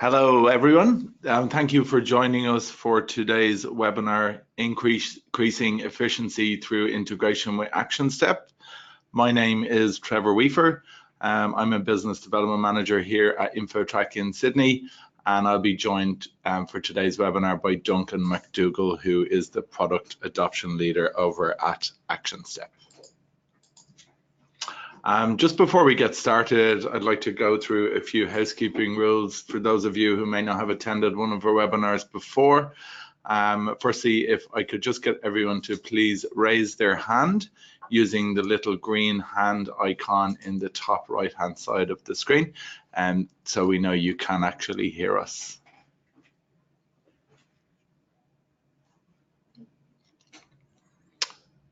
Hello, everyone. Thank you for joining us for today's webinar, Increasing Efficiency Through Integration with Actionstep. My name is Trevor Weaver. I'm a Business Development Manager here at InfoTrack in Sydney, and I'll be joined for today's webinar by Duncan McDougall, who is the Product Adoption Leader over at Actionstep. Just before we get started, I'd like to go through a few housekeeping rules for those of you who may not have attended one of our webinars before. Firstly, if I could just get everyone to please raise their hand using the little green hand icon in the top right-hand side of the screen, so we know you can actually hear us.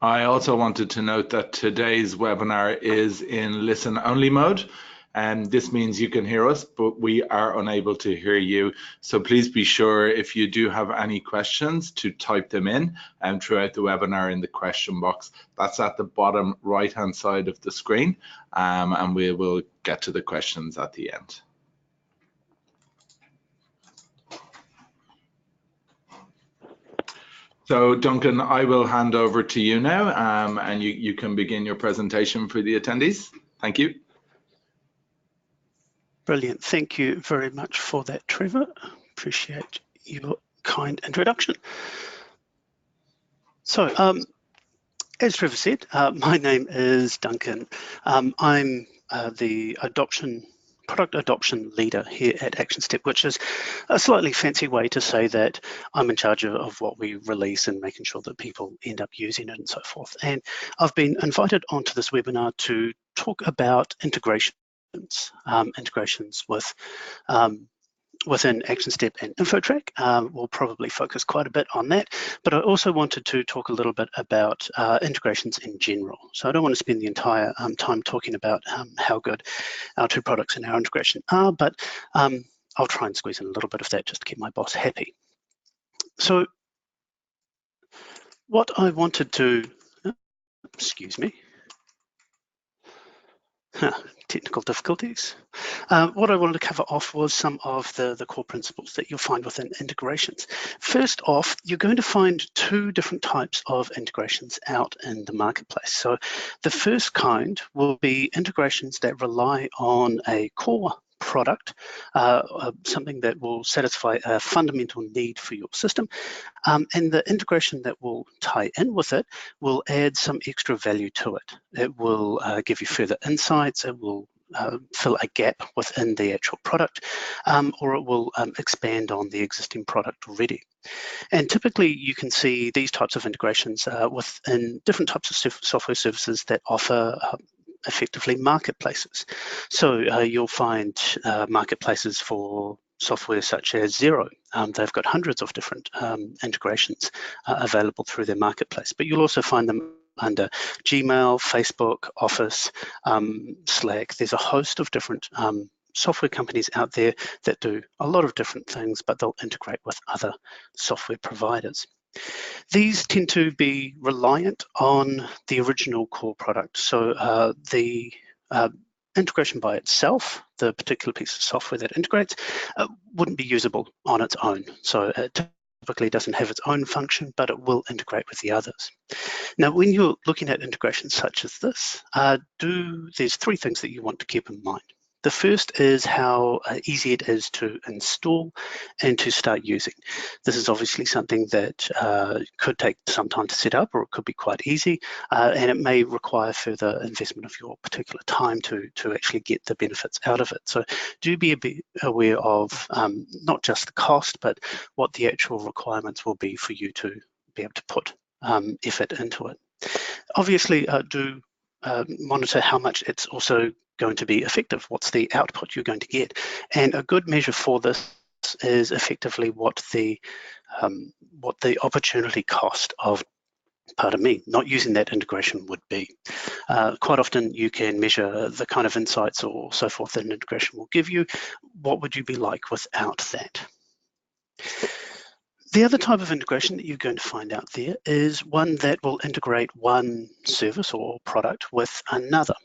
I also wanted to note that today's webinar is in listen-only mode, and this means you can hear us, but we are unable to hear you. So please be sure, if you do have any questions, to type them in throughout the webinar in the question box. That's at the bottom right-hand side of the screen, and we will get to the questions at the end. So Duncan, I will hand over to you now, and you can begin your presentation for the attendees. Thank you. Brilliant. Thank you very much for that, Trevor. Appreciate your kind introduction. So, as Trevor said, my name is Duncan. I'm the Product Adoption Leader here at Actionstep, which is a slightly fancy way to say that I'm in charge of what we release and making sure that people end up using it and so forth. And I've been invited onto this webinar to talk about integrations with within Actionstep and InfoTrack. We'll probably focus quite a bit on that, but I also wanted to talk a little bit about integrations in general. So I don't want to spend the entire time talking about how good our two products and our integration are, but I'll try and squeeze in a little bit of that just to keep my boss happy. So what I wanted to, excuse me, technical difficulties. What I wanted to cover off was some of the core principles that you'll find within integrations. First off, you're going to find two different types of integrations out in the marketplace. So the first kind will be integrations that rely on a core product, something that will satisfy a fundamental need for your system, and the integration that will tie in with it will add some extra value to it. It will give you further insights, it will fill a gap within the actual product, or it will expand on the existing product already. And typically you can see these types of integrations within different types of software services that offer effectively marketplaces. So you'll find marketplaces for software such as Xero. They've got hundreds of different integrations available through their marketplace, but you'll also find them under Gmail, Facebook, Office, Slack. There's a host of different software companies out there that do a lot of different things, but they'll integrate with other software providers. These tend to be reliant on the original core product. So the integration by itself, the particular piece of software that integrates, wouldn't be usable on its own. So it typically doesn't have its own function, but it will integrate with the others. Now, when you're looking at integrations such as this, there's three things that you want to keep in mind. The first is how easy it is to install and to start using. This is obviously something that could take some time to set up, or it could be quite easy, and it may require further investment of your particular time to actually get the benefits out of it. So do be a bit aware of not just the cost, but what the actual requirements will be for you to be able to put effort into it. Obviously, do monitor how much it's also going to be effective. What's the output you're going to get? And a good measure for this is effectively what the opportunity cost of, pardon me, not using that integration would be. Quite often you can measure the kind of insights or so forth that an integration will give you. What would you be like without that? The other type of integration that you're going to find out there is one that will integrate one service or product with another.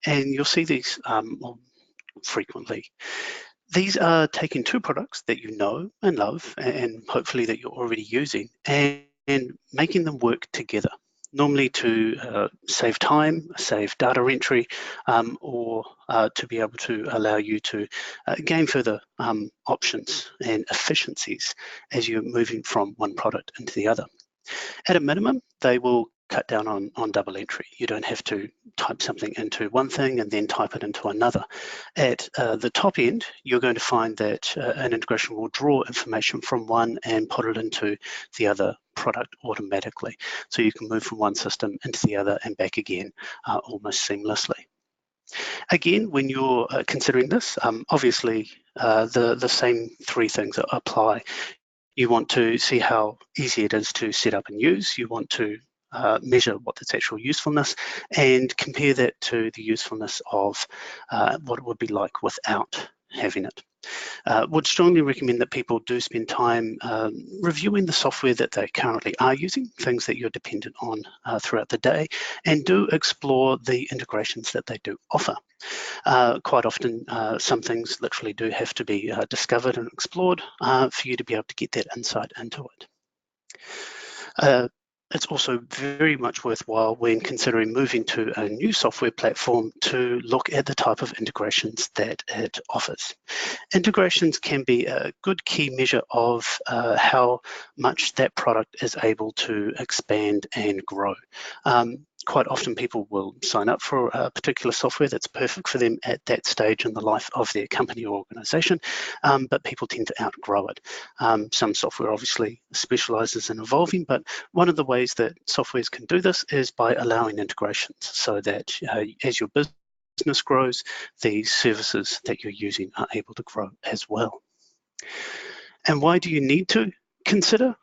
And you'll see these frequently. These are taking two products that you know and love, and hopefully that you're already using, and making them work together, normally to save time, save data entry, or to be able to allow you to gain further options and efficiencies as you're moving from one product into the other. At a minimum, they will cut down on double entry. You don't have to type something into one thing and then type it into another. At the top end, you're going to find that an integration will draw information from one and put it into the other product automatically. So you can move from one system into the other and back again almost seamlessly. Again, when you're considering this, obviously the same three things apply. You want to see how easy it is to set up and use. You want to measure what its actual usefulness and compare that to the usefulness of what it would be like without having it. Would strongly recommend that people do spend time reviewing the software that they currently are using, things that you're dependent on throughout the day, and do explore the integrations that they do offer. Quite often, some things literally do have to be discovered and explored for you to be able to get that insight into it. It's also very much worthwhile when considering moving to a new software platform to look at the type of integrations that it offers. Integrations can be a good key measure of how much that product is able to expand and grow. Quite often people will sign up for a particular software that's perfect for them at that stage in the life of their company or organization, but people tend to outgrow it. Some software obviously specializes in evolving, but one of the ways that softwares can do this is by allowing integrations so that as your business grows, the services that you're using are able to grow as well. And why do you need to consider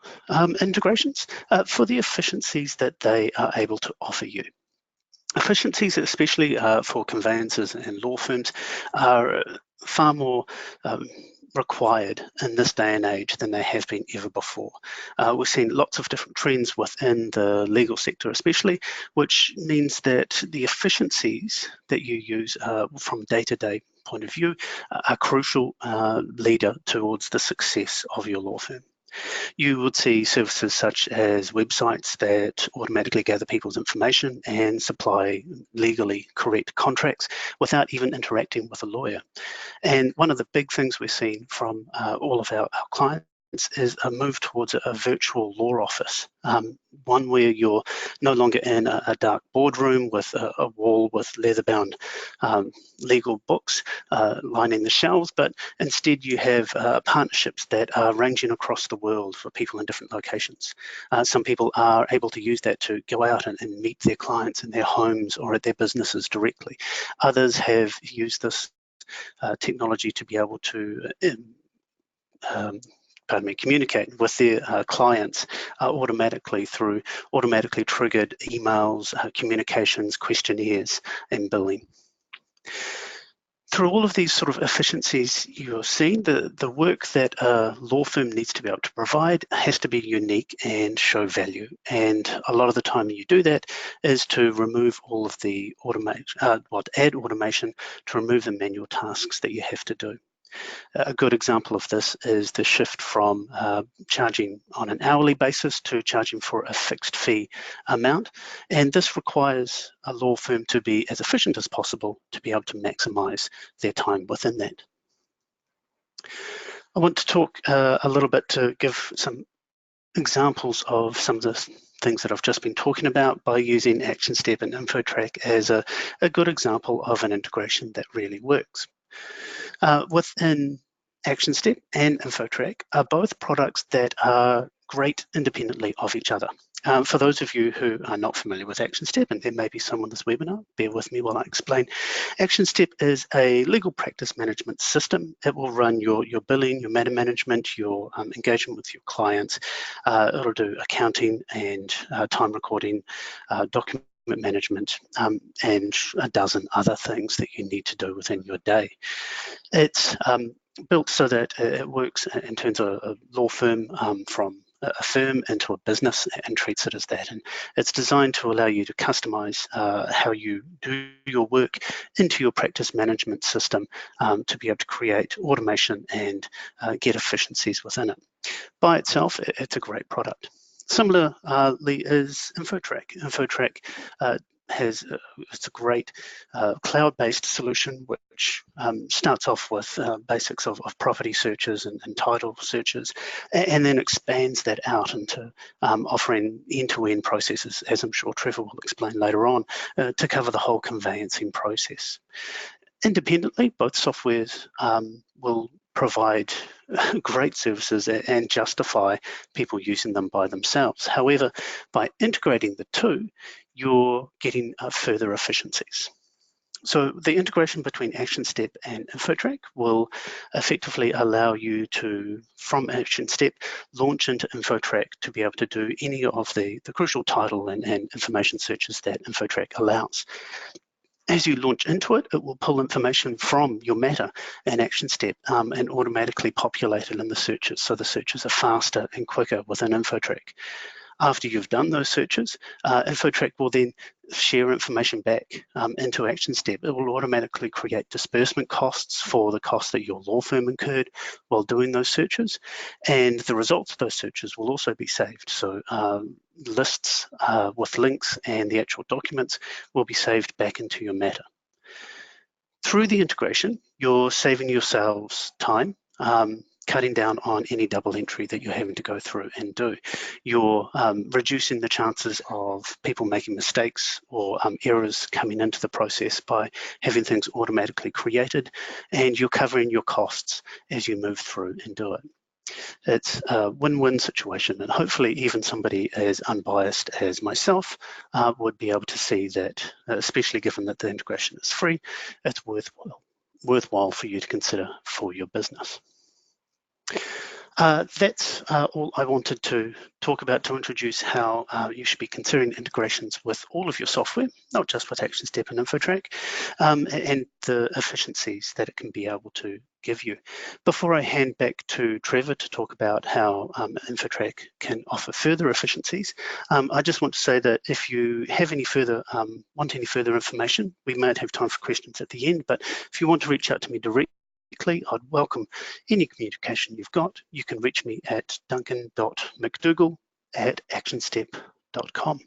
integrations? For the efficiencies that they are able to offer you. Efficiencies, especially for conveyancers and law firms, are far more required in this day and age than they have been ever before. We've seen lots of different trends within the legal sector especially, which means that the efficiencies that you use from day-to-day point of view are crucial leader towards the success of your law firm. You would see services such as websites that automatically gather people's information and supply legally correct contracts without even interacting with a lawyer. And one of the big things we're seeing from all of our clients is a move towards a virtual law office, one where you're no longer in a dark boardroom with a wall with leather-bound legal books lining the shelves, but instead you have partnerships that are ranging across the world for people in different locations. Some people are able to use that to go out and meet their clients in their homes or at their businesses directly. Others have used this technology to be able to communicate with their clients automatically through automatically triggered emails, communications, questionnaires, and billing. Through all of these sort of efficiencies you're seeing, the work that a law firm needs to be able to provide has to be unique and show value. And a lot of the time you do that is to remove all of the add automation to remove the manual tasks that you have to do. A good example of this is the shift from charging on an hourly basis to charging for a fixed fee amount. And this requires a law firm to be as efficient as possible to be able to maximize their time within that. I want to talk a little bit to give some examples of some of the things that I've just been talking about by using Actionstep and InfoTrack as a good example of an integration that really works. Within Actionstep and InfoTrack are both products that are great independently of each other. For those of you who are not familiar with Actionstep, and there may be some on this webinar, bear with me while I explain. Actionstep is a legal practice management system. It will run your billing, your matter management, your engagement with your clients. It'll do accounting and time recording, document management, and a dozen other things that you need to do within your day. It's built so that it works in terms of a law firm from a firm into a business and treats it as that. And it's designed to allow you to customize how you do your work into your practice management system to be able to create automation and get efficiencies within it. By itself, it's a great product. Similarly is InfoTrack. InfoTrack it's a great cloud-based solution which starts off with basics of property searches and title searches, and then expands that out into offering end-to-end processes, as I'm sure Trevor will explain later on, to cover the whole conveyancing process. Independently, both softwares will provide great services and justify people using them by themselves. However, by integrating the two, you're getting further efficiencies. So the integration between Actionstep and InfoTrack will effectively allow you to, from Actionstep, launch into InfoTrack to be able to do any of the crucial title and information searches that InfoTrack allows. As you launch into it, it will pull information from your matter and Actionstep and automatically populate it in the searches. So the searches are faster and quicker within InfoTrack. After you've done those searches, InfoTrack will then share information back into Actionstep. It will automatically create disbursement costs for the costs that your law firm incurred while doing those searches, and the results of those searches will also be saved. So lists with links and the actual documents will be saved back into your matter. Through the integration, you're saving yourselves time, cutting down on any double entry that you're having to go through and do. You're reducing the chances of people making mistakes or errors coming into the process by having things automatically created, and you're covering your costs as you move through and do it. It's a win-win situation, and hopefully even somebody as unbiased as myself would be able to see that, especially given that the integration is free, it's worthwhile for you to consider for your business. That's all I wanted to talk about to introduce how you should be considering integrations with all of your software, not just with Actionstep and InfoTrack, and the efficiencies that it can be able to give you. Before I hand back to Trevor to talk about how InfoTrack can offer further efficiencies, I just want to say that if you have any further, want any further information, we might have time for questions at the end, but if you want to reach out to me directly, I'd welcome any communication you've got. You can reach me at duncan.mcdougall@actionstep.com.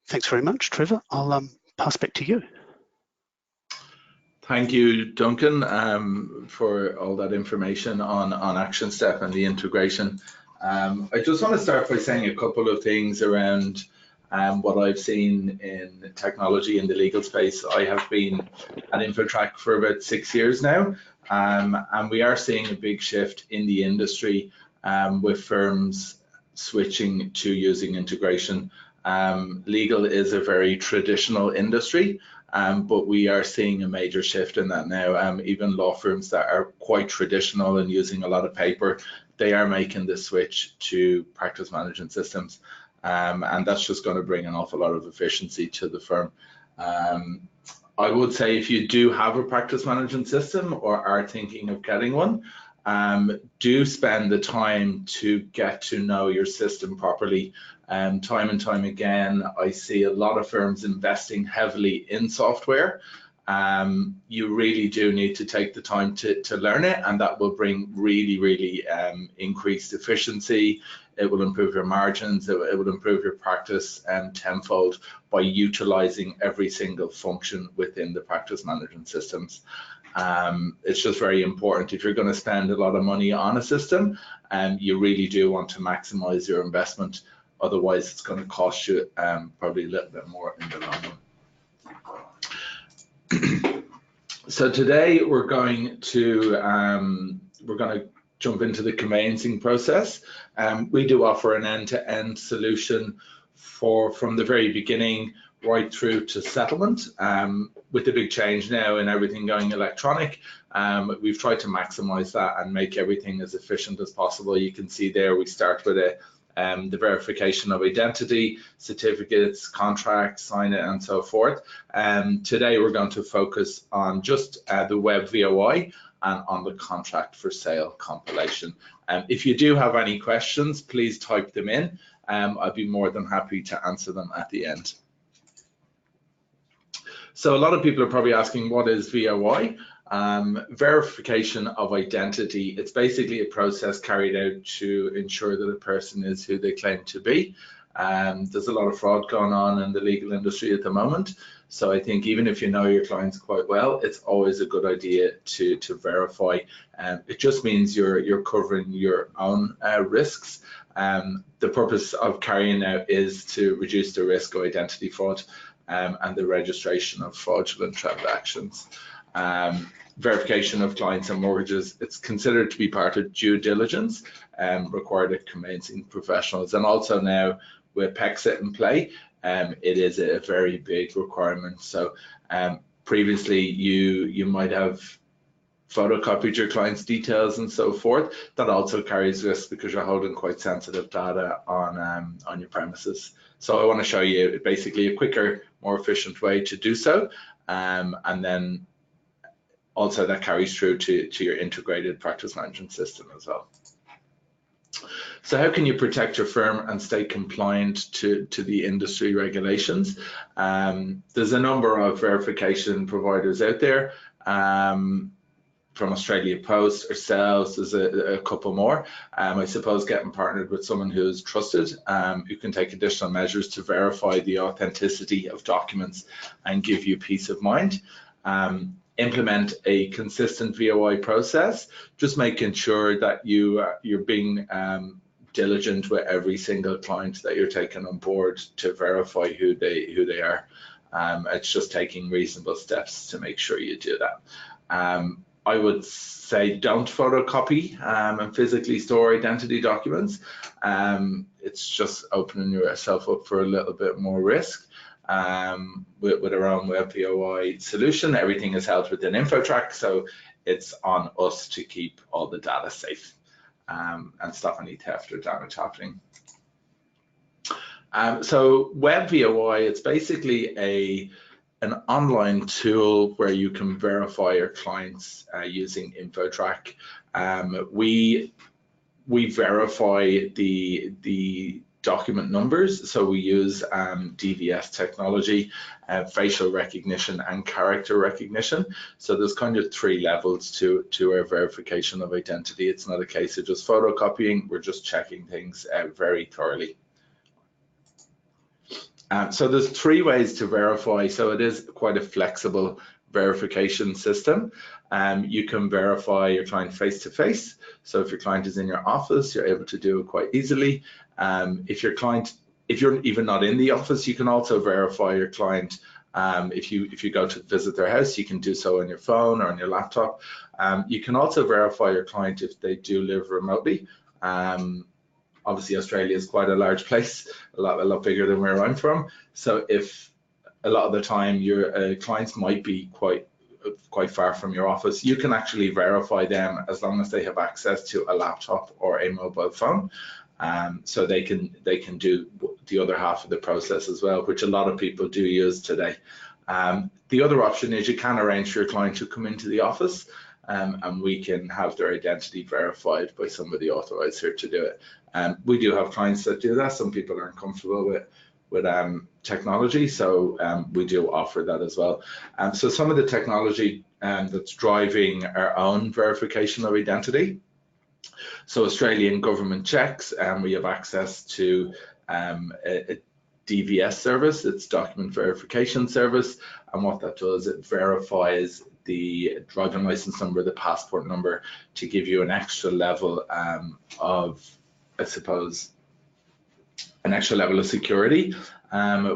Thanks very much, Trevor. I'll pass back to you. Thank you, Duncan, for all that information on Actionstep and the integration. I just want to start by saying a couple of things around what I've seen in technology in the legal space. I have been at InfoTrack for about 6 years now, and we are seeing a big shift in the industry with firms switching to using integration. Legal is a very traditional industry, but we are seeing a major shift in that now. Even law firms that are quite traditional and using a lot of paper, they are making the switch to practice management systems. And that's just going to bring an awful lot of efficiency to the firm. I would say if you do have a practice management system or are thinking of getting one, do spend the time to get to know your system properly. Time and time again, I see a lot of firms investing heavily in software. You really do need to take the time to learn it, and that will bring really increased efficiency. It will improve your margins, it will improve your practice tenfold by utilizing every single function within the practice management systems. It's just very important. If you're going to spend a lot of money on a system, you really do want to maximize your investment. Otherwise, it's going to cost you probably a little bit more in the long run. So today we're going to jump into the conveyancing process. We do offer an end-to-end solution from the very beginning right through to settlement. With the big change now and everything going electronic, we've tried to maximize that and make everything as efficient as possible. You can see there we start with a the verification of identity, certificates, contracts, sign it, and so forth. Today we're going to focus on just the web VOI and on the contract for sale compilation. If you do have any questions, please type them in. I'd be more than happy to answer them at the end. So a lot of people are probably asking, what is VOI? Verification of identity. It's basically a process carried out to ensure that a person is who they claim to be. There's a lot of fraud going on in the legal industry at the moment. So I think even if you know your clients quite well, it's always a good idea to verify. It just means you're covering your own risks. The purpose of carrying out is to reduce the risk of identity fraud and the registration of fraudulent transactions. Verification of clients and mortgages, it's considered to be part of due diligence required of conveyancing professionals. And also now with PEXIT in play, it is a very big requirement. So previously you might have photocopied your client's details and so forth. That also carries risk because you're holding quite sensitive data on your premises. So I want to show you basically a quicker, more efficient way to do so, and then also that carries through to your integrated practice management system as well. So how can you protect your firm and stay compliant to the industry regulations? There's a number of verification providers out there. From Australia Post, ourselves, there's a couple more. I suppose getting partnered with someone who's trusted, who can take additional measures to verify the authenticity of documents and give you peace of mind. Implement a consistent VOI process, just making sure that you're being diligent with every single client that you're taking on board to verify who they are. It's just taking reasonable steps to make sure you do that. I would say don't photocopy and physically store identity documents. It's just opening yourself up for a little bit more risk. With our own web VOI solution, everything is held within InfoTrack, so it's on us to keep all the data safe and stop any theft or damage happening. So web VOI, it's basically an online tool where you can verify your clients using InfoTrack. We verify the document numbers, so we use DVS technology, facial recognition and character recognition. So there's kind of 3 levels to our verification of identity. It's not a case of just photocopying, we're just checking things very thoroughly. So there's 3 ways to verify, so it is quite a flexible verification system. You can verify your client face-to-face. So if your client is in your office, you're able to do it quite easily. If you're even not in the office, you can also verify your client. If you go to visit their house, you can do so on your phone or on your laptop. You can also verify your client if they do live remotely. Obviously, Australia is quite a large place, a lot bigger than where I'm from. So if a lot of the time your clients might be quite far from your office, you can actually verify them as long as they have access to a laptop or a mobile phone. So they can do the other half of the process as well, which a lot of people do use today. The other option is you can arrange for your client to come into the office, and we can have their identity verified by somebody authorized here to do it. We do have clients that do that. Some people aren't comfortable with technology, so we do offer that as well. So some of the technology that's driving our own verification of identity. So Australian government checks, and we have access to a DVS service, it's document verification service, and what that does, it verifies the driving license number, the passport number, to give you an extra level of, I suppose, an extra level of security.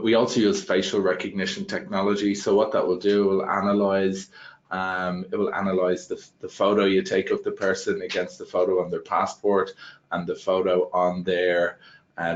We also use facial recognition technology. So what that will do, it will analyze the photo you take of the person against the photo on their passport and the photo on their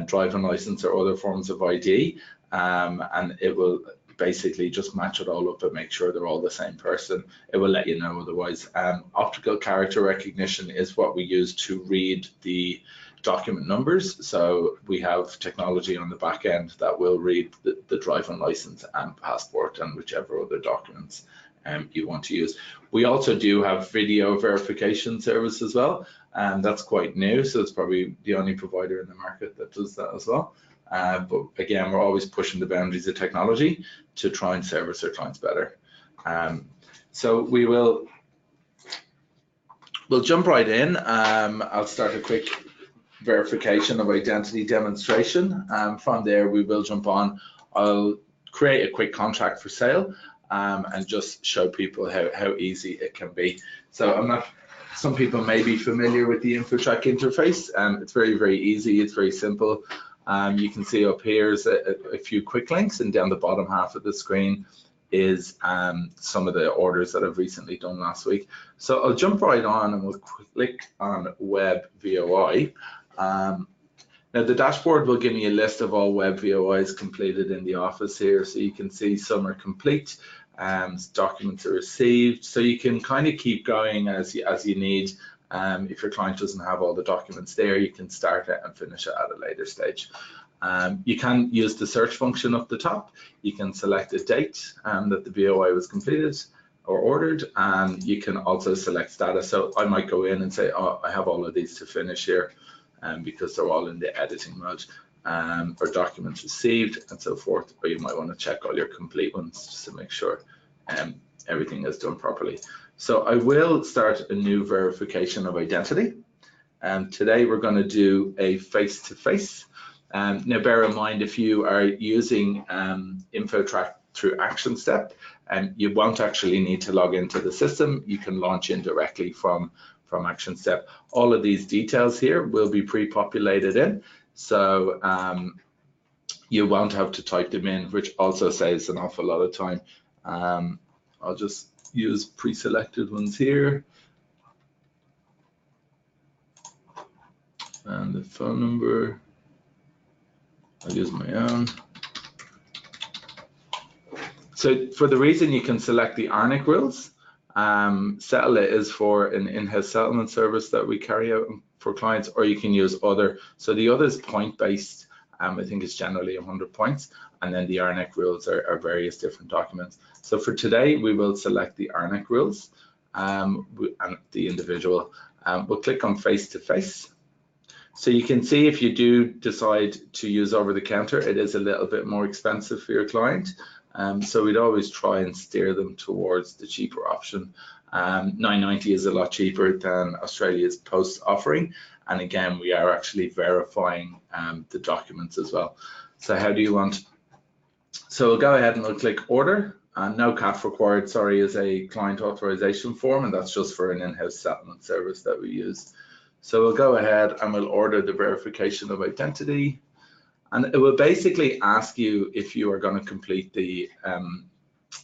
driving license or other forms of ID, and it will basically just match it all up and make sure they're all the same person. It will let you know otherwise. Optical character recognition is what we use to read the document numbers. So we have technology on the back end that will read the driving license and passport and whichever other documents you want to use. We also do have video verification service as well, and that's quite new. So it's probably the only provider in the market that does that as well. But again, we're always pushing the boundaries of technology to try and service our clients better. So we'll jump right in. I'll start a quick verification of identity demonstration. From there, we will jump on. I'll create a quick contract for sale and just show people how easy it can be. So some people may be familiar with the InfoTrack interface. It's very, very easy. It's very simple. You can see up here is a few quick links, and down the bottom half of the screen is some of the orders that I've recently done last week. So I'll jump right on and we'll click on Web VOI. Now the dashboard will give me a list of all Web VOIs completed in the office here. So you can see some are complete, documents are received. So you can kind of keep going as you need. If your client doesn't have all the documents there, you can start it and finish it at a later stage. You can use the search function up the top. You can select a date that the VOI was completed or ordered, and you can also select status. So I might go in and say, oh, I have all of these to finish here, because they're all in the editing mode, or documents received and so forth. Or you might want to check all your complete ones just to make sure everything is done properly. So I will start a new verification of identity. Today we're going to do a face-to-face. Now bear in mind, if you are using InfoTrack through Actionstep, you won't actually need to log into the system. You can launch in directly from Actionstep. All of these details here will be pre-populated in, so you won't have to type them in, which also saves an awful lot of time. I'll just use pre-selected ones here. And the phone number, I'll use my own. So for the reason you can select the ARNIC rules, Settle It is for an in-house settlement service that we carry out for clients, or you can use other. So the other is point-based. I think it's generally 100 points, and then the ARNIC rules are various different documents. So for today, we will select the ARNIC rules and the individual. We'll click on face-to-face. So you can see if you do decide to use over-the-counter, it is a little bit more expensive for your client. So we'd always try and steer them towards the cheaper option. $9.90 is a lot cheaper than Australia's post offering. And again, we are actually verifying the documents as well. So how do you want? So we'll go ahead and we'll click order. No CAF required, sorry, is a client authorization form, and that's just for an in-house settlement service that we use. So we'll go ahead and we'll order the verification of identity. And it will basically ask you if you are going to complete the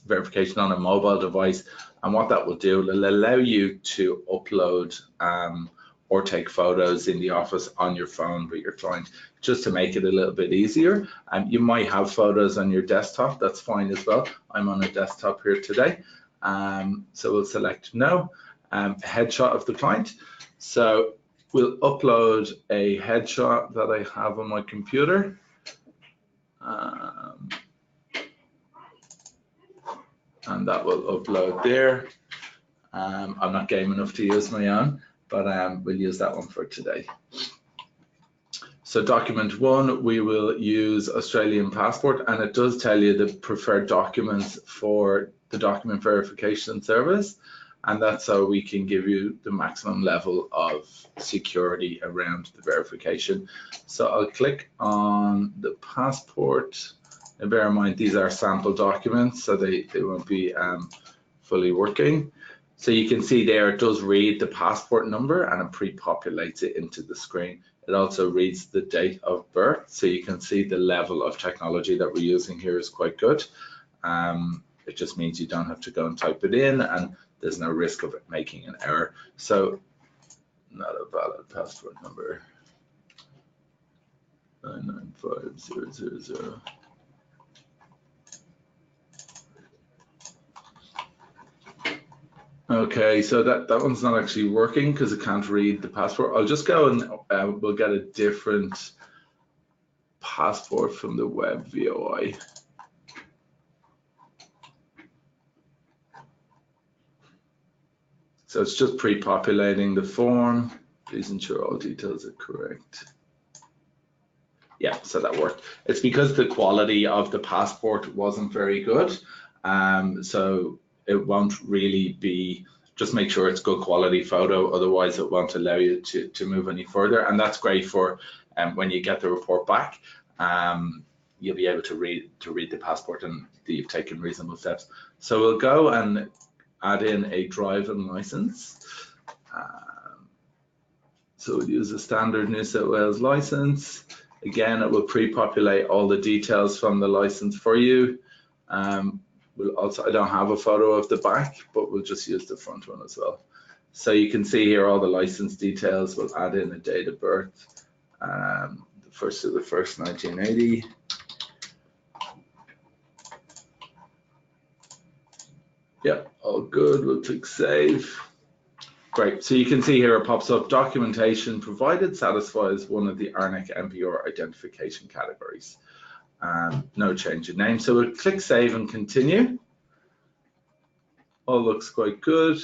verification on a mobile device. And what that will do, it'll allow you to upload or take photos in the office on your phone with your client, just to make it a little bit easier. You might have photos on your desktop, that's fine as well. I'm on a desktop here today. So we'll select no, headshot of the client. So we'll upload a headshot that I have on my computer. And that will upload there. I'm not game enough to use my own, but we'll use that one for today. So document one, we will use Australian passport, and it does tell you the preferred documents for the document verification service, and that's so we can give you the maximum level of security around the verification. So I'll click on the passport, and bear in mind these are sample documents, so they won't be fully working. So you can see there it does read the passport number and it pre-populates it into the screen. It also reads the date of birth, so you can see the level of technology that we're using here is quite good. It just means you don't have to go and type it in, and there's no risk of it making an error. So not a valid passport number, 995000. Okay, so that one's not actually working because it can't read the passport. I'll just go and we'll get a different passport from the web VOI. So it's just pre-populating the form. Please ensure all details are correct. Yeah, so that worked. It's because the quality of the passport wasn't very good. So it won't really be, just make sure it's good quality photo, otherwise it won't allow you to move any further. And that's great for when you get the report back, you'll be able to read the passport and that you've taken reasonable steps. So we'll go and add in a driving license. So we'll use a standard New South Wales license. Again, it will pre-populate all the details from the license for you. We'll also, I don't have a photo of the back, but we'll just use the front one as well. So you can see here all the license details. We'll add in a date of birth, the 1st of the 1st, 1980. Yeah, all good. We'll click save. Great. So you can see here it pops up, documentation provided satisfies one of the ARNEC MPR identification categories. No change in name. So we'll click save and continue. All looks quite good.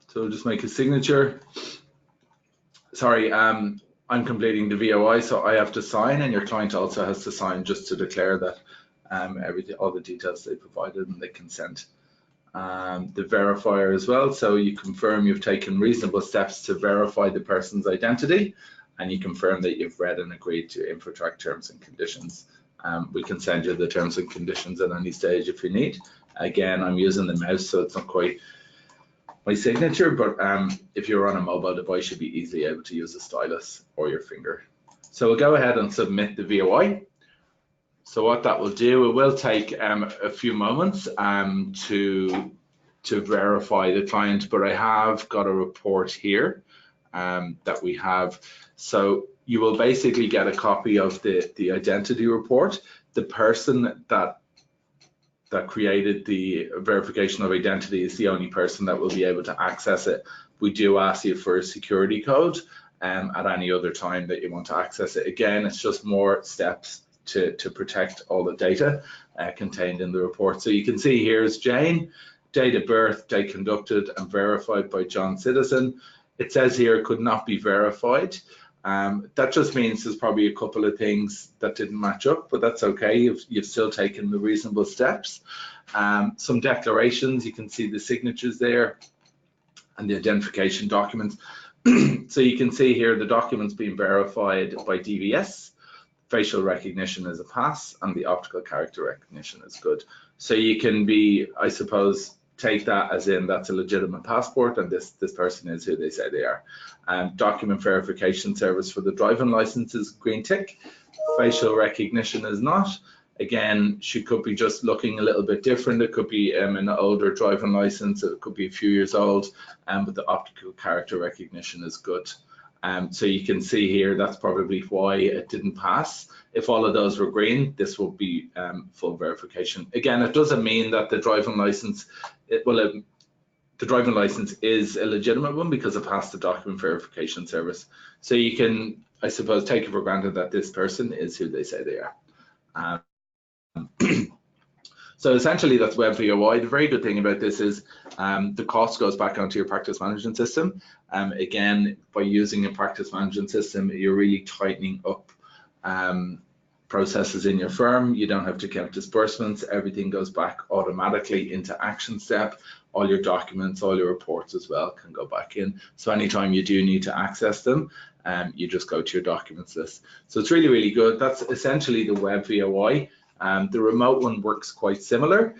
So we'll just make a signature. Sorry, I'm completing the VOI, so I have to sign, and your client also has to sign just to declare that all the details they provided and they consent. The verifier as well, so you confirm you've taken reasonable steps to verify the person's identity, and you confirm that you've read and agreed to InfoTrack terms and conditions. We can send you the terms and conditions at any stage if you need. Again, I'm using the mouse, so it's not quite my signature, but if you're on a mobile device, you'll be easily able to use a stylus or your finger. So we'll go ahead and submit the VOI. So what that will do, it will take a few moments to verify the client, but I have got a report here that we have. So you will basically get a copy of the identity report. The person that created the verification of identity is the only person that will be able to access it. We do ask you for a security code at any other time that you want to access it. Again, it's just more steps to protect all the data contained in the report. So you can see here is Jane, date of birth, date conducted and verified by John Citizen. It says here could not be verified. That just means there's probably a couple of things that didn't match up, but that's okay. You've still taken the reasonable steps. Some declarations, you can see the signatures there and the identification documents. So you can see here the documents being verified by DVS. Facial recognition is a pass and the optical character recognition is good. So you can be, I suppose, take that as in that's a legitimate passport and this person is who they say they are. Document verification service for the driving license is green tick. Facial recognition is not. Again, she could be just looking a little bit different. It could be an older driving license. It could be a few years old, but the optical character recognition is good. So you can see here that's probably why it didn't pass. If all of those were green, this will be full verification. Again, it doesn't mean that the driving license, the driving license is a legitimate one because it passed the document verification service. So you can, I suppose, take it for granted that this person is who they say they are. So essentially that's web VOI. The very good thing about this is the cost goes back onto your practice management system. Again, by using a practice management system, you're really tightening up processes in your firm. You don't have to count disbursements. Everything goes back automatically into Actionstep. All your documents, all your reports as well can go back in. So anytime you do need to access them, you just go to your documents list. So it's really, really good. That's essentially the web VOI. The remote one works quite similar,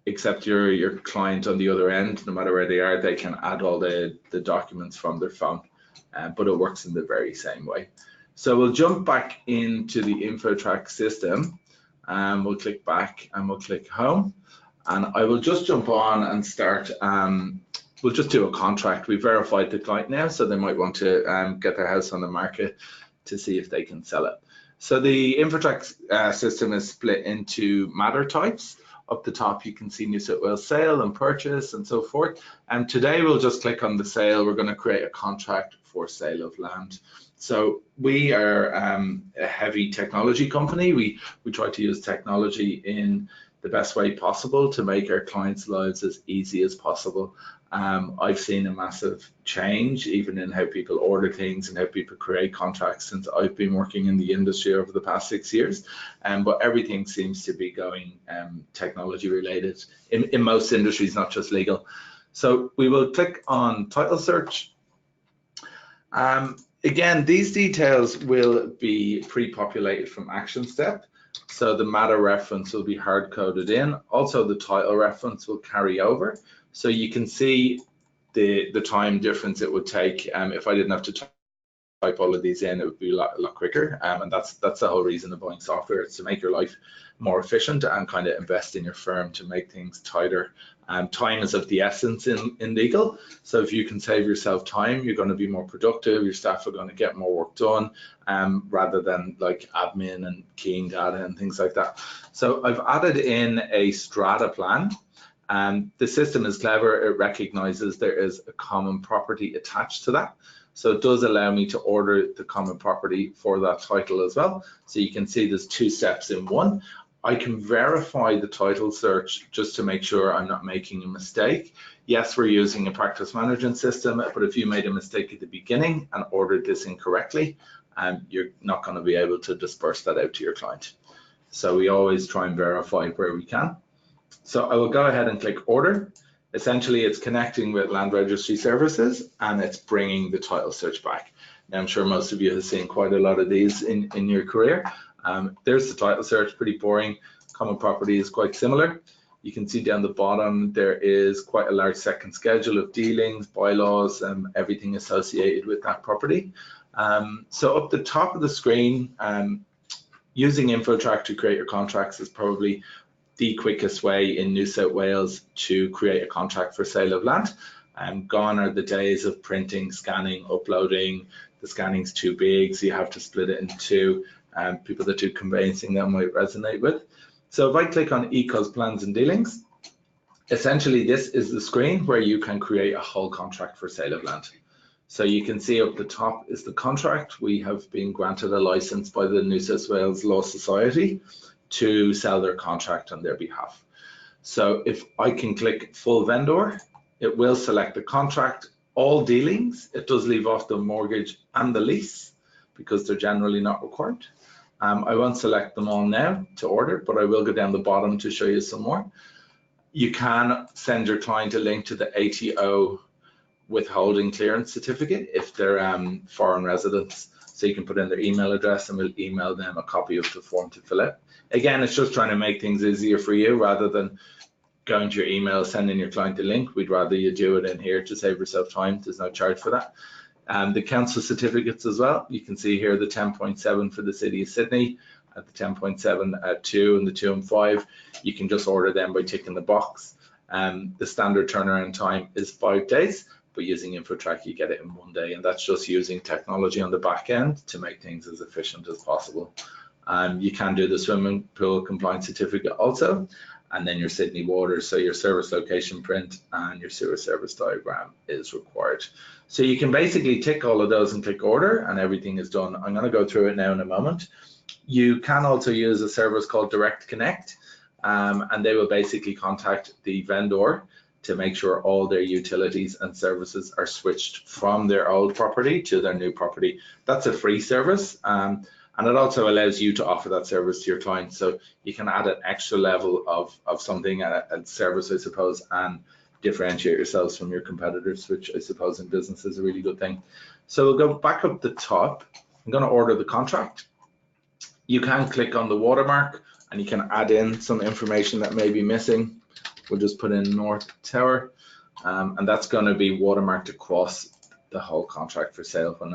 except your client on the other end, no matter where they are, they can add all the documents from their phone, but it works in the very same way. So we'll jump back into the InfoTrack system, and we'll click back and we'll click home, and I will just jump on and start. We'll just do a contract. We verified the client now, so they might want to get their house on the market to see if they can sell it. So the InfoTrack system is split into matter types. Up the top, you can see New South Wales sale and purchase and so forth. And today we'll just click on the sale. We're going to create a contract for sale of land. So we are a heavy technology company. We try to use technology in the best way possible to make our clients' lives as easy as possible. I've seen a massive change even in how people order things and how people create contracts since I've been working in the industry over the past 6 years. But everything seems to be going technology related in most industries, not just legal. So we will click on title search. Again, these details will be pre-populated from Actionstep. So the matter reference will be hard coded in. Also, the title reference will carry over. So you can see the time difference it would take. If I didn't have to type all of these in, it would be a lot quicker. And that's the whole reason of buying software. It's to make your life more efficient and kind of invest in your firm to make things tighter. Time is of the essence in legal. So if you can save yourself time, you're going to be more productive. Your staff are going to get more work done rather than like admin and keying data and things like that. So I've added in a strata plan. The system is clever. It recognizes there is a common property attached to that. So it does allow me to order the common property for that title as well. So you can see there's 2 steps in one. I can verify the title search just to make sure I'm not making a mistake. Yes, we're using a practice management system, but if you made a mistake at the beginning and ordered this incorrectly, you're not going to be able to disperse that out to your client. So we always try and verify where we can. So I will go ahead and click order. Essentially, it's connecting with Land Registry Services and it's bringing the title search back. Now, I'm sure most of you have seen quite a lot of these in your career. There's the title search, pretty boring. Common property is quite similar. You can see down the bottom, there is quite a large second schedule of dealings, bylaws, and everything associated with that property. So up the top of the screen, using InfoTrack to create your contracts is probably the quickest way in New South Wales to create a contract for sale of land. Gone are the days of printing, scanning, uploading. The scanning's too big, so you have to split it into 2. People that do conveyancing that might resonate with. So if I click on Eco's plans and dealings, essentially this is the screen where you can create a whole contract for sale of land. So you can see up the top is the contract. We have been granted a license by the New South Wales Law Society to sell their contract on their behalf. So if I can click full vendor, it will select the contract, all dealings. It does leave off the mortgage and the lease because they're generally not required. I won't select them all now to order, but I will go down the bottom to show you some more. You can send your client a link to the ATO withholding clearance certificate if they're foreign residents. So you can put in their email address and we'll email them a copy of the form to fill out. Again, it's just trying to make things easier for you rather than going to your email, sending your client a link. We'd rather you do it in here to save yourself time. There's no charge for that. The council certificates as well. You can see here the 10.7 for the City of Sydney, at the 10.7 at 2 and the 2 and 5. You can just order them by ticking the box. The standard turnaround time is 5 days, but using InfoTrack, you get it in 1 day, and that's just using technology on the back end to make things as efficient as possible. You can do the swimming pool compliance certificate also, and then your Sydney water, so your service location print and your sewer service diagram is required. So you can basically tick all of those and click order and everything is done. I'm going to go through it now in a moment. You can also use a service called Direct Connect, and they will basically contact the vendor to make sure all their utilities and services are switched from their old property to their new property. That's a free service. And it also allows you to offer that service to your clients. So you can add an extra level of something, a service, I suppose, and differentiate yourselves from your competitors, which I suppose in business is a really good thing. So we'll go back up the top. I'm going to order the contract. You can click on the watermark and you can add in some information that may be missing. We'll just put in North Tower, and that's going to be watermarked across the whole contract for sale. When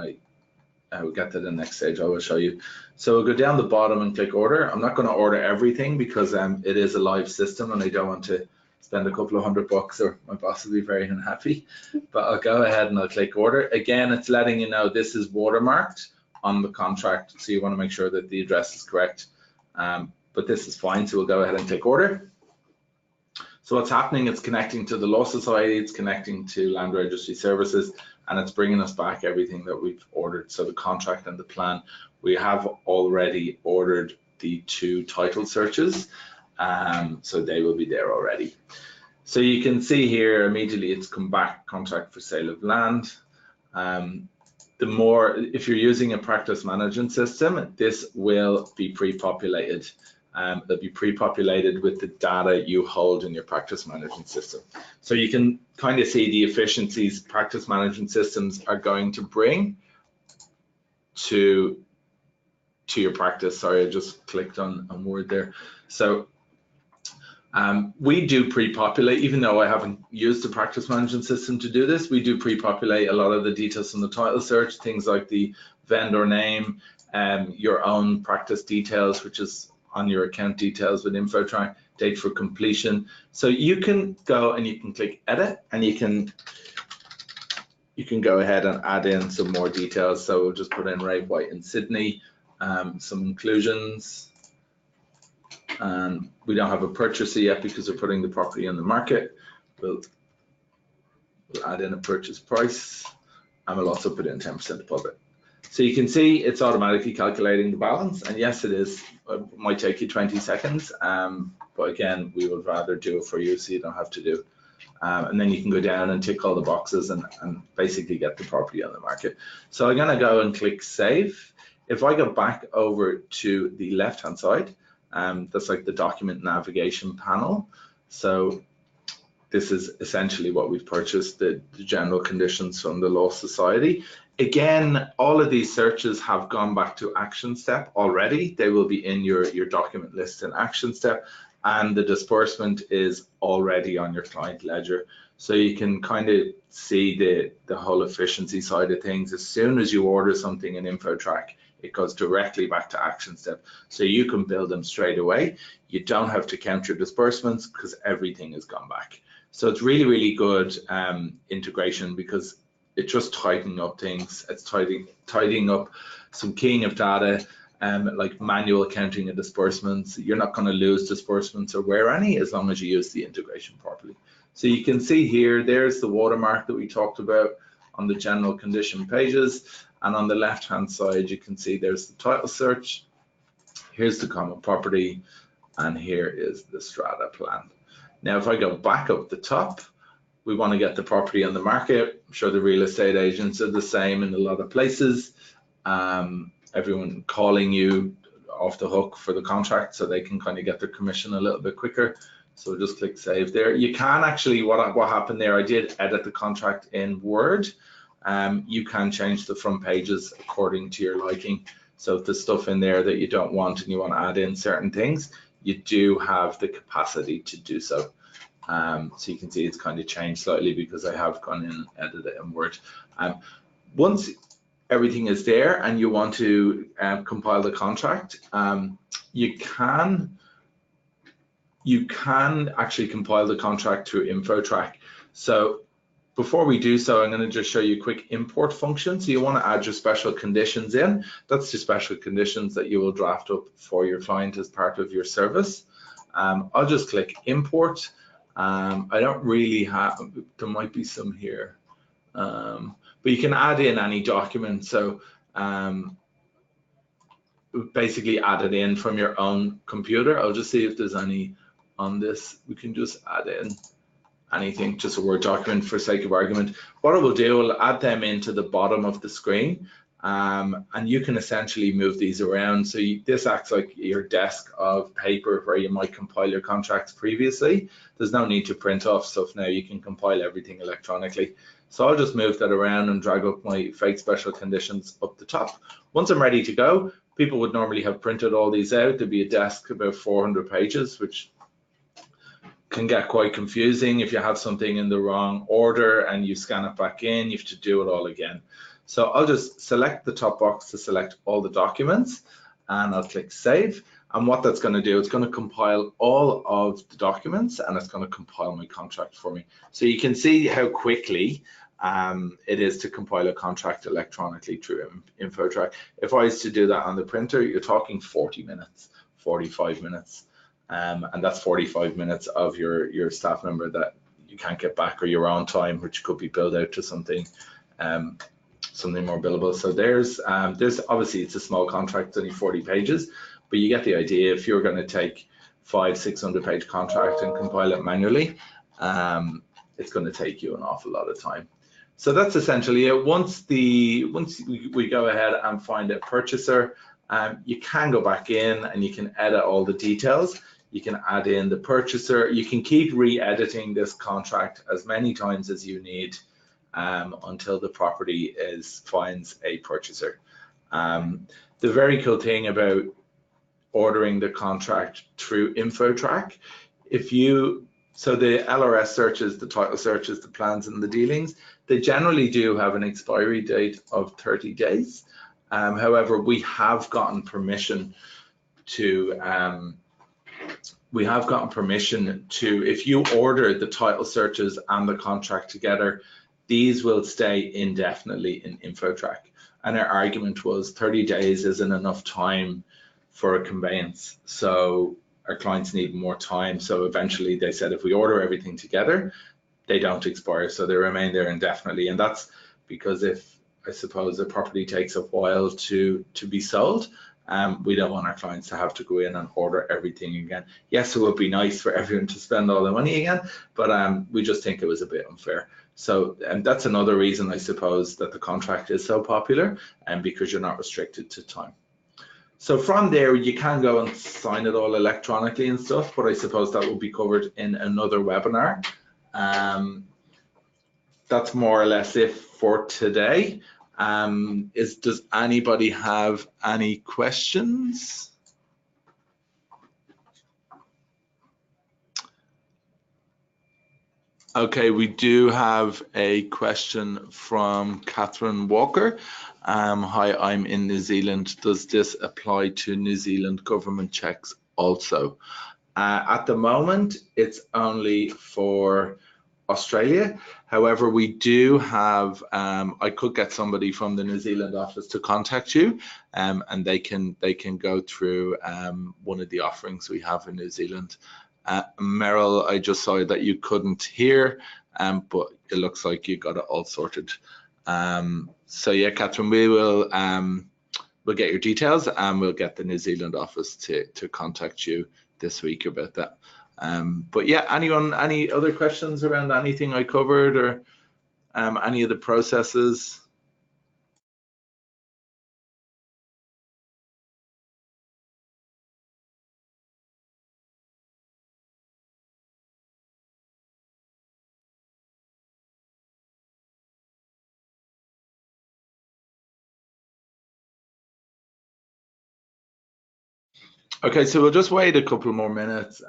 I will get to the next stage, I will show you. So we'll go down the bottom and click order. I'm not going to order everything because it is a live system and I don't want to spend a couple of $100 or my boss will be very unhappy. But I'll go ahead and I'll click order. Again, it's letting you know this is watermarked on the contract, so you want to make sure that the address is correct. But this is fine, so we'll go ahead and click order. So what's happening, it's connecting to the Law Society, it's connecting to Land Registry Services, and it's bringing us back everything that we've ordered. So the contract and the plan. We have already ordered the 2 title searches, so they will be there already. So you can see here immediately it's come back, contract for sale of land. If you're using a practice management system, this will be pre-populated. They'll be pre-populated with the data you hold in your practice management system. So you can kind of see the efficiencies practice management systems are going to bring to your practice. Sorry, I just clicked on Word there. So we do pre-populate, even though I haven't used the practice management system to do this, we do pre-populate a lot of the details from the title search, things like the vendor name, your own practice details, which is on your account details with InfoTrack, date for completion. So you can go and you can click edit, and you can go ahead and add in some more details. So we'll just put in Ray White in Sydney, some inclusions. And we don't have a purchaser yet because we're putting the property on the market. We'll add in a purchase price, and we'll also put in 10% deposit. So you can see it's automatically calculating the balance, and yes, it is. It might take you 20 seconds, but again, we would rather do it for you so you don't have to do. And then you can go down and tick all the boxes and basically get the property on the market. So I'm gonna go and click save. If I go back over to the left-hand side, that's like the document navigation panel. So this is essentially what we've purchased, the general conditions from the Law Society. Again, all of these searches have gone back to Actionstep already. They will be in your document list in Actionstep, and the disbursement is already on your client ledger. So you can kind of see the whole efficiency side of things. As soon as you order something in InfoTrack, it goes directly back to Actionstep. So you can bill them straight away. You don't have to count your disbursements because everything has gone back. So it's really, really good integration, because it's just tightening up things. It's tidying up some keying of data, like manual counting of disbursements. You're not going to lose disbursements or wear any as long as you use the integration properly. So you can see here, there's the watermark that we talked about on the general condition pages. And on the left-hand side, you can see there's the title search. Here's the common property, and here is the strata plan. Now, if I go back up the top, we want to get the property on the market. I'm sure the real estate agents are the same in a lot of places. Everyone calling you off the hook for the contract, so they can kind of get their commission a little bit quicker. So just click save there. You can actually, what happened there, I did edit the contract in Word. You can change the front pages according to your liking. So if there's stuff in there that you don't want and you want to add in certain things, you do have the capacity to do so. So you can see it's kind of changed slightly because I have gone in and edited it in Word. Once everything is there and you want to compile the contract, you can actually compile the contract through InfoTrack. So before we do so, I'm going to just show you a quick import function. So you want to add your special conditions in. That's the special conditions that you will draft up for your client as part of your service. I'll just click import. I don't really have, there might be some here, but you can add in any document. So basically add it in from your own computer. I'll just see if there's any on this. We can just add in anything, just a Word document for sake of argument. What I will do, I'll add them into the bottom of the screen, and you can essentially move these around. So this acts like your desk of paper where you might compile your contracts previously. There's no need to print off stuff now. You can compile everything electronically. So I'll just move that around and drag up my fake special conditions up the top. Once I'm ready to go, people would normally have printed all these out. There'd be a desk about 400 pages, which can get quite confusing. If you have something in the wrong order and you scan it back in, you have to do it all again. So I'll just select the top box to select all the documents, and I'll click save. And what that's going to do, it's going to compile all of the documents, and it's going to compile my contract for me. So you can see how quickly it is to compile a contract electronically through InfoTrack. If I was to do that on the printer, you're talking 40 minutes, 45 minutes. And that's 45 minutes of your staff member that you can't get back, or your own time, which could be billed out to something more billable. So there's obviously, it's a small contract, it's only 40 pages, but you get the idea. If you're going to take 500-600 page contract and compile it manually, it's going to take you an awful lot of time. So that's essentially it. Once we go ahead and find a purchaser, you can go back in and you can edit all the details. You can add in the purchaser. You can keep re-editing this contract as many times as you need until the property finds a purchaser. The very cool thing about ordering the contract through InfoTrack, so the LRS searches, the title searches, the plans and the dealings, they generally do have an expiry date of 30 days. However, we have gotten permission to, if you order the title searches and the contract together, these will stay indefinitely in InfoTrack. And our argument was 30 days isn't enough time for a conveyance. So our clients need more time. So eventually they said, if we order everything together, they don't expire. So they remain there indefinitely. And that's because if, I suppose, the property takes a while to be sold, we don't want our clients to have to go in and order everything again. Yes, it would be nice for everyone to spend all the money again, but we just think it was a bit unfair. So that's another reason, I suppose, that the contract is so popular, and because you're not restricted to time. So from there, you can go and sign it all electronically and stuff, but I suppose that will be covered in another webinar. That's more or less it for today. Does anybody have any questions? Okay, we do have a question from Catherine Walker. Hi, I'm in New Zealand. Does this apply to New Zealand government checks also? At the moment, it's only for Australia. However, we do have, I could get somebody from the New Zealand office to contact you, and they can go through one of the offerings we have in New Zealand. Meryl, I just saw that you couldn't hear, but it looks like you got it all sorted. So yeah, Catherine, we'll get your details and we'll get the New Zealand office to contact you this week about that. But yeah, any other questions around anything I covered, or any of the processes? Okay, so we'll just wait a couple more minutes.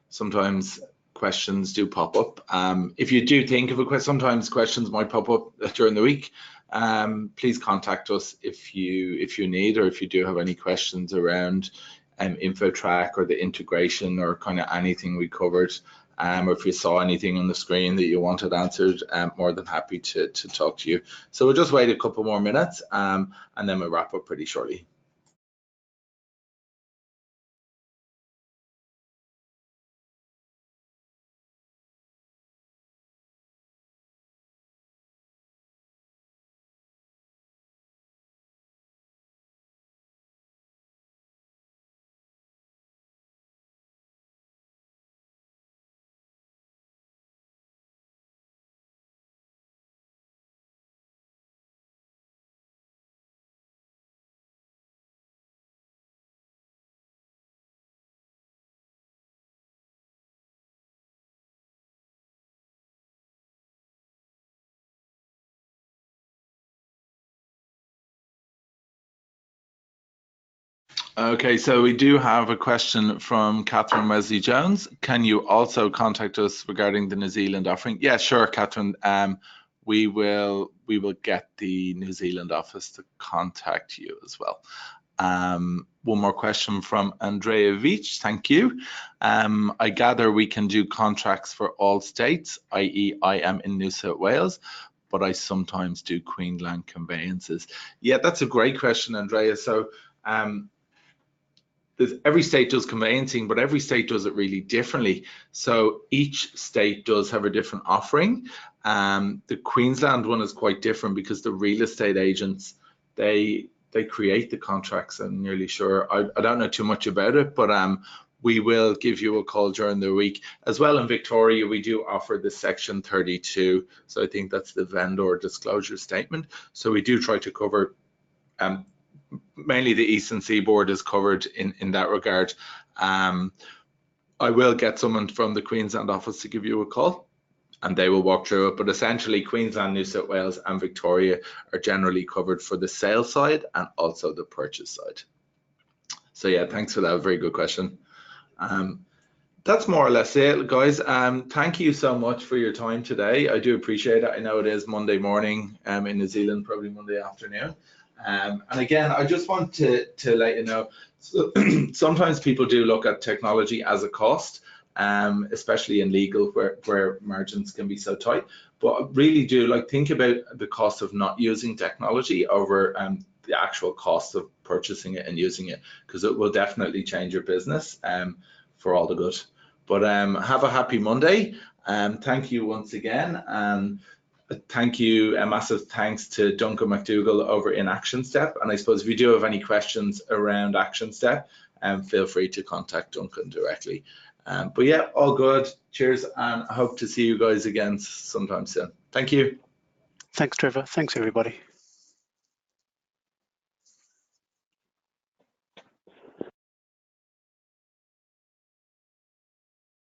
Sometimes questions do pop up. If you do think of a question, sometimes questions might pop up during the week. Please contact us if you need, or if you do have any questions around InfoTrack or the integration or kind of anything we covered, or if you saw anything on the screen that you wanted answered, more than happy to talk to you. So we'll just wait a couple more minutes, and then we'll wrap up pretty shortly. Okay, so we do have a question from Catherine Wesley Jones. Can you also contact us regarding the New Zealand offering? Yeah, sure, Catherine. We will get the New Zealand office to contact you as well. One more question from Andrea Veach. Thank you. I gather we can do contracts for all states, i.e. I am in New South Wales, but I sometimes do Queensland conveyances. Yeah, that's a great question, Andrea. So every state does conveyancing, but every state does it really differently. So each state does have a different offering. The Queensland one is quite different because the real estate agents, they create the contracts. I'm nearly sure. I don't know too much about it, but we will give you a call during the week. As well, in Victoria, we do offer the Section 32. So I think that's the vendor disclosure statement. So we do try to cover mainly the Eastern Seaboard is covered in that regard. I will get someone from the Queensland office to give you a call and they will walk through it. But essentially, Queensland, New South Wales and Victoria are generally covered for the sale side and also the purchase side. So yeah, thanks for that. Very good question. That's more or less it, guys. Thank you so much for your time today. I do appreciate it. I know it is Monday morning in New Zealand, probably Monday afternoon. And again, I just want to let you know, so sometimes people do look at technology as a cost, especially in legal where margins can be so tight. But really do think about the cost of not using technology over the actual cost of purchasing it and using it, because it will definitely change your business for all the good. But have a happy Monday. Thank you once again. Thank you, a massive thanks to Duncan McDougall over in Actionstep. And I suppose if you do have any questions around Actionstep, feel free to contact Duncan directly. But yeah, all good. Cheers, and I hope to see you guys again sometime soon. Thank you. Thanks, Trevor. Thanks, everybody.